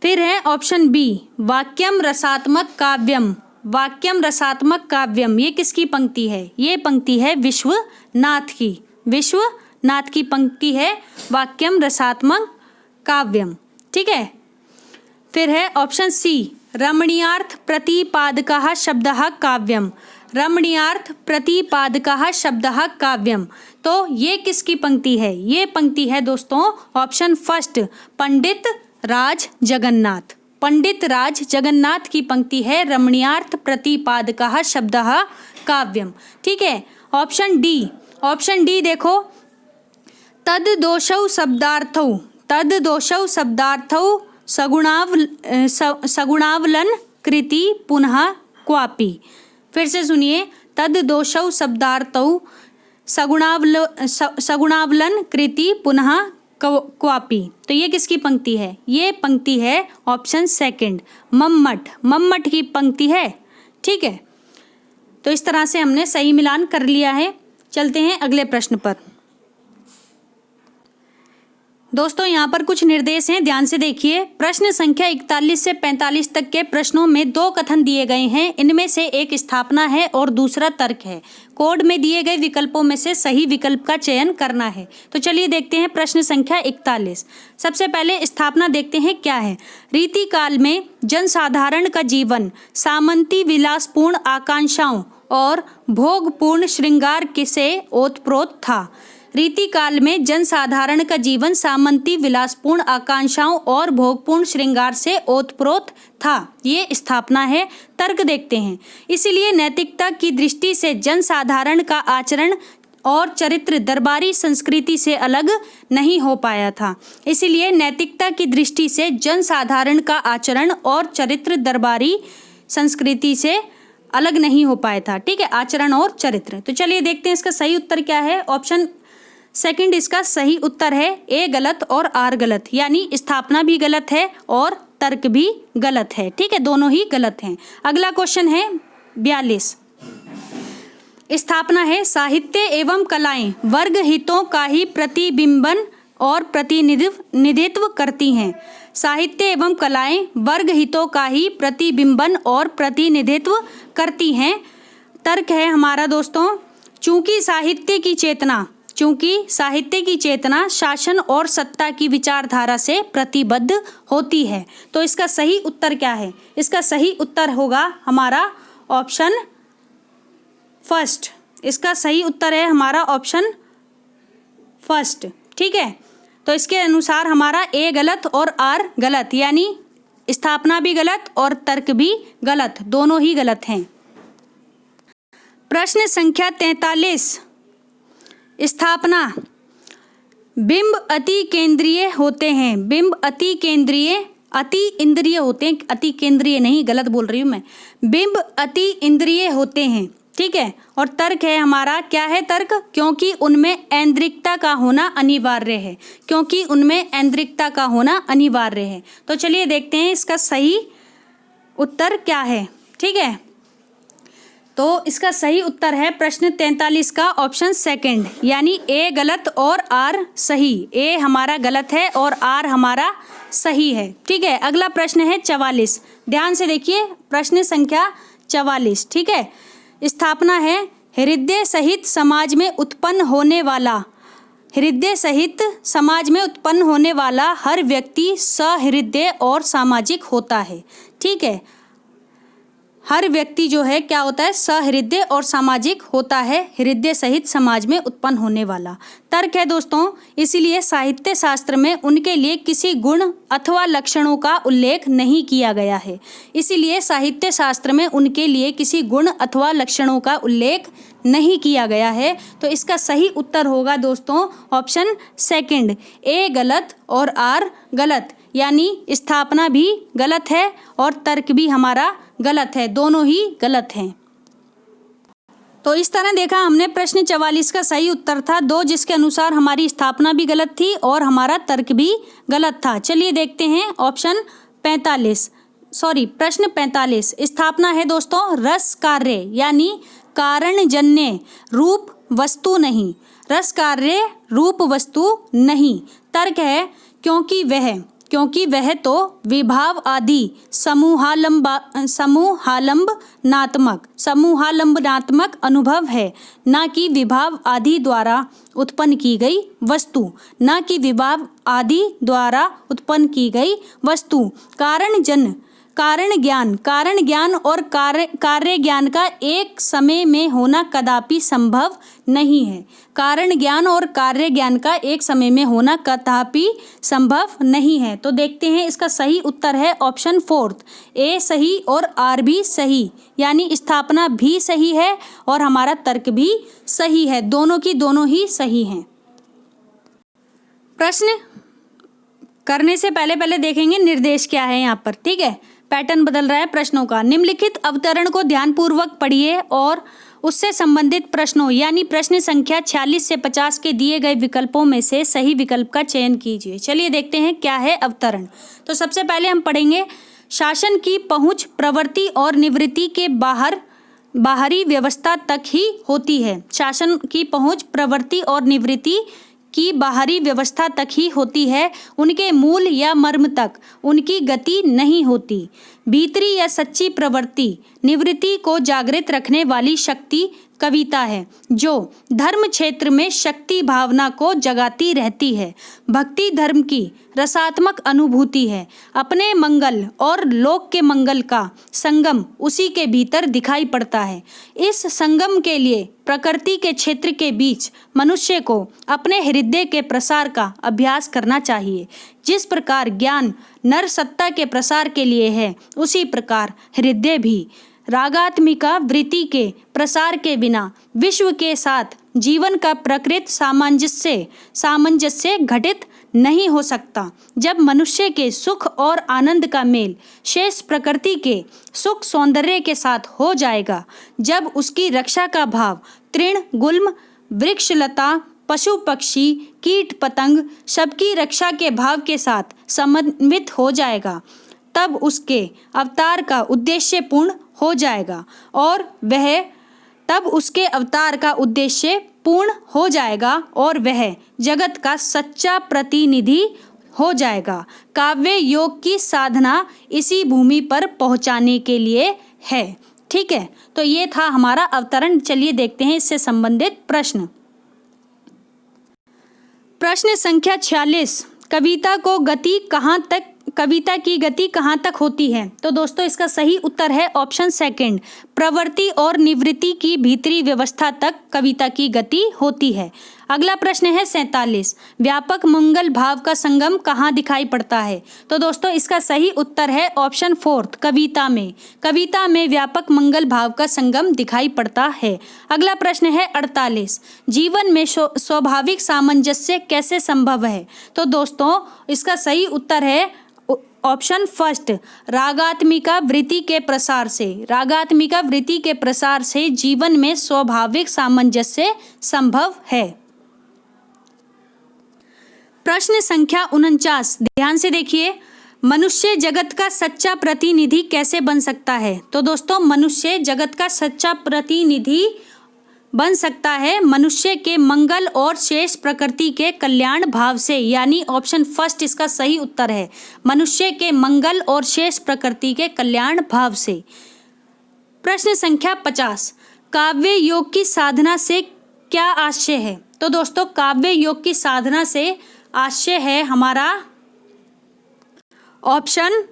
फिर है ऑप्शन बी, वाक्यम रसात्मक काव्यम। वाक्यम रसात्मक काव्यम, ये किसकी पंक्ति है? ये पंक्ति है विश्वनाथ की। विश्वनाथ की पंक्ति है वाक्यम रसात्मक काव्यम। ठीक है। फिर है ऑप्शन सी, रमणीयार्थ प्रतिपादकः शब्दः काव्यम। रमणीयार्थ प्रतिपादकः शब्दः काव्यम, तो ये किसकी पंक्ति है? ये पंक्ति है दोस्तों ऑप्शन फर्स्ट, पंडित राज जगन्नाथ। पंडित राज जगन्नाथ की पंक्ति है रमणीयार्थ प्रतिपादकः शब्दः काव्यम। ठीक है। ऑप्शन डी देखो, तद दोषौ शब्दार्थौ सगुणावलन कृति पुनः क्वापि। फिर से सुनिए, तद दोषौ शब्दार्थौ सगुणावलन कृति पुनः क्वापि, तो ये किसकी पंक्ति है? ये पंक्ति है ऑप्शन सेकंड, मम्मट की पंक्ति है। ठीक है। तो इस तरह से हमने सही मिलान कर लिया है। चलते हैं अगले प्रश्न पर। दोस्तों यहाँ पर कुछ निर्देश हैं, ध्यान से देखिए। प्रश्न संख्या 41 से 45 तक के प्रश्नों में 2 कथन दिए गए हैं। इनमें से एक स्थापना है और दूसरा तर्क है। कोड में दिए गए विकल्पों में से सही विकल्प का चयन करना है। तो चलिए देखते हैं प्रश्न संख्या 41। सबसे पहले स्थापना देखते हैं क्या है। रीति काल में जनसाधारण का जीवन सामंती विलासपूर्ण आकांक्षाओं और भोगपूर्ण श्रृंगार से ओतप्रोत था। रीति काल में जनसाधारण का जीवन सामंती विलासपूर्ण आकांक्षाओं और भोगपूर्ण श्रृंगार से ओतप्रोत था। ये स्थापना है। तर्क देखते हैं। इसलिए नैतिकता की दृष्टि से जनसाधारण का आचरण और चरित्र दरबारी संस्कृति से अलग नहीं हो पाया था। इसलिए नैतिकता की दृष्टि से जनसाधारण का आचरण और चरित्र दरबारी संस्कृति से अलग नहीं हो पाया था। ठीक है, आचरण और चरित्र। तो चलिए देखते हैं इसका सही उत्तर क्या है। ऑप्शन सेकंड इसका सही उत्तर है। ए गलत और आर गलत, यानी स्थापना भी गलत है और तर्क भी गलत है। ठीक है, दोनों ही गलत हैं। अगला क्वेश्चन है 42। स्थापना है, साहित्य एवं कलाएं वर्ग हितों का ही प्रतिबिंबन और प्रतिनिधित्व करती हैं। साहित्य एवं कलाएं वर्ग हितों का ही प्रतिबिंबन और प्रतिनिधित्व करती हैं। तर्क है हमारा दोस्तों, चूंकि साहित्य की चेतना शासन और सत्ता की विचारधारा से प्रतिबद्ध होती है। तो इसका सही उत्तर क्या है? इसका सही उत्तर होगा हमारा ऑप्शन फर्स्ट। इसका सही उत्तर है हमारा ऑप्शन फर्स्ट। ठीक है, तो इसके अनुसार हमारा ए गलत और आर गलत, यानी स्थापना भी गलत और तर्क भी गलत, दोनों ही गलत हैं। प्रश्न संख्या 43। स्थापना, बिंब अति केंद्रीय होते हैं। बिंब अति इंद्रिय होते हैं, अति केंद्रीय नहीं, गलत बोल रही हूँ मैं। बिंब अति इंद्रिय होते हैं। ठीक है, और तर्क है हमारा, क्या है तर्क? क्योंकि उनमें ऐन्द्रिकता का होना अनिवार्य है। क्योंकि उनमें ऐन्द्रिकता का होना अनिवार्य है। तो चलिए देखते हैं इसका सही उत्तर क्या है। ठीक है, तो इसका सही उत्तर है प्रश्न 43 का ऑप्शन सेकंड, यानी ए गलत और आर सही। ए हमारा गलत है और आर हमारा सही है। ठीक है, अगला प्रश्न है 44। ध्यान से देखिए, प्रश्न संख्या 44। ठीक है, स्थापना है, हृदय सहित समाज में उत्पन्न होने वाला हर व्यक्ति सहृदय और सामाजिक होता है। ठीक है, हर व्यक्ति जो है क्या होता है? सहृदय और सामाजिक होता है, हृदय सहित समाज में उत्पन्न होने वाला। तर्क है दोस्तों, इसीलिए साहित्य शास्त्र में उनके लिए किसी गुण अथवा लक्षणों का उल्लेख नहीं किया गया है। इसीलिए साहित्य शास्त्र में उनके लिए किसी गुण अथवा लक्षणों का उल्लेख नहीं किया गया है। तो इसका सही उत्तर होगा दोस्तों ऑप्शन सेकंड, ए गलत और आर गलत, यानी स्थापना भी गलत है और तर्क भी हमारा गलत है, दोनों ही गलत हैं। तो इस तरह देखा हमने प्रश्न 44 का सही उत्तर था 2, जिसके अनुसार हमारी स्थापना भी गलत थी और हमारा तर्क भी गलत था। चलिए देखते हैं ऑप्शन 45, प्रश्न 45। स्थापना है दोस्तों, रस कार्य यानी कारणजन्य, रूप वस्तु नहीं। रस कार्य रूप वस्तु नहीं। तर्क है, क्योंकि वह तो विभाव आदि समूहालंबनात्मक अनुभव है, न कि विभाव आदि द्वारा उत्पन्न की गई वस्तु, न कि विभाव आदि द्वारा उत्पन्न की गई वस्तु। कारण ज्ञान और कार्य ज्ञान का एक समय में होना कदापि संभव नहीं है। कारण ज्ञान और कार्य ज्ञान का एक समय में होना कदापि संभव नहीं है। तो देखते हैं, इसका सही उत्तर है ऑप्शन 4, ए सही और आर भी सही, यानी स्थापना भी सही है और हमारा तर्क भी सही है। दोनों की दोनों ही सही हैं। प्रश्न करने से पहले देखेंगे निर्देश क्या है यहाँ पर, ठीक है। पैटर्न बदल रहा है प्रश्नों का। निम्नलिखित अवतरण को ध्यानपूर्वक पढ़िए और उससे संबंधित प्रश्नों यानी प्रश्न संख्या 46 से 50 के दिए गए विकल्पों में से सही विकल्प का चयन कीजिए। चलिए देखते हैं क्या है अवतरण। तो सबसे पहले हम पढ़ेंगे, शासन की पहुंच प्रवृत्ति और निवृत्ति के बाहरी व्यवस्था तक ही होती है। शासन की पहुंच प्रवृत्ति और निवृत्ति की बाहरी व्यवस्था तक ही होती है, उनके मूल या मर्म तक उनकी गति नहीं होती। भीतरी या सच्ची प्रवृत्ति निवृत्ति को जागृत रखने वाली शक्ति कविता है, जो धर्म क्षेत्र में शक्ति भावना को जगाती रहती है। भक्ति धर्म की रसात्मक अनुभूति है। अपने मंगल और लोक के मंगल का संगम उसी के भीतर दिखाई पड़ता है। इस संगम के लिए प्रकृति के क्षेत्र के बीच मनुष्य को अपने हृदय के प्रसार का अभ्यास करना चाहिए। जिस प्रकार ज्ञान नर सत्ता के प्रसार के लिए है, उसी प्रकार हृदय भी रागात्मिका वृत्ति के प्रसार के बिना विश्व के साथ जीवन का प्रकृत सामंजस्य घटित नहीं हो सकता। जब मनुष्य के सुख और आनंद का मेल शेष प्रकृति के सुख सौंदर्य के साथ हो जाएगा, जब उसकी रक्षा का भाव तृण गुल्म वृक्ष लता पशु पक्षी कीट पतंग सबकी रक्षा के भाव के साथ समन्वित हो जाएगा, तब उसके अवतार का उद्देश्य पूर्ण हो जाएगा और वह जगत का सच्चा प्रतिनिधि हो जाएगा। काव्य योग की साधना इसी भूमि पर पहुंचाने के लिए है। ठीक है, तो ये था हमारा अवतरण। चलिए देखते हैं इससे संबंधित प्रश्न। प्रश्न संख्या 46, कविता की गति कहाँ तक होती है? तो दोस्तों इसका सही उत्तर है ऑप्शन 2, प्रवृत्ति और निवृत्ति की भीतरी व्यवस्था तक कविता की गति होती है। अगला प्रश्न है 47, व्यापक मंगल भाव का संगम कहाँ दिखाई पड़ता है? तो दोस्तों इसका सही उत्तर है ऑप्शन 4, कविता में व्यापक मंगल भाव का संगम दिखाई पड़ता है। अगला प्रश्न है 48, जीवन में स्वाभाविक सामंजस्य कैसे संभव है? तो दोस्तों इसका सही उत्तर है ऑप्शन 1, रागात्मिका वृत्ति के प्रसार से जीवन में स्वाभाविक सामंजस्य संभव है। प्रश्न संख्या 49, ध्यान से देखिए, मनुष्य जगत का सच्चा प्रतिनिधि कैसे बन सकता है? तो दोस्तों मनुष्य जगत का सच्चा प्रतिनिधि बन सकता है मनुष्य के मंगल और शेष प्रकृति के कल्याण भाव से, यानी ऑप्शन 1 इसका सही उत्तर है, मनुष्य के मंगल और शेष प्रकृति के कल्याण भाव से। प्रश्न संख्या 50, काव्य योग की साधना से क्या आशय है? तो दोस्तों काव्य योग की साधना से आशय है हमारा ऑप्शन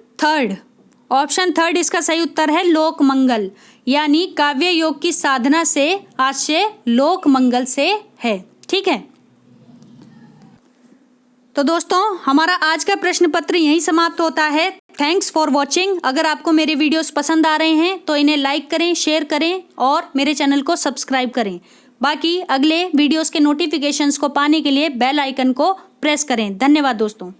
3 इसका सही उत्तर है लोक मंगल, यानी काव्य योग की साधना से आशय लोक मंगल से है। ठीक है, तो दोस्तों हमारा आज का प्रश्न पत्र यहीं समाप्त होता है। Thanks for watching. अगर आपको मेरे वीडियोस पसंद आ रहे हैं तो इन्हें लाइक करें, शेयर करें और मेरे चैनल को सब्सक्राइब करें। बाकी अगले वीडियोस के नोटिफिकेशंस को पाने के लिए बेल आइकन को प्रेस करें। धन्यवाद दोस्तों।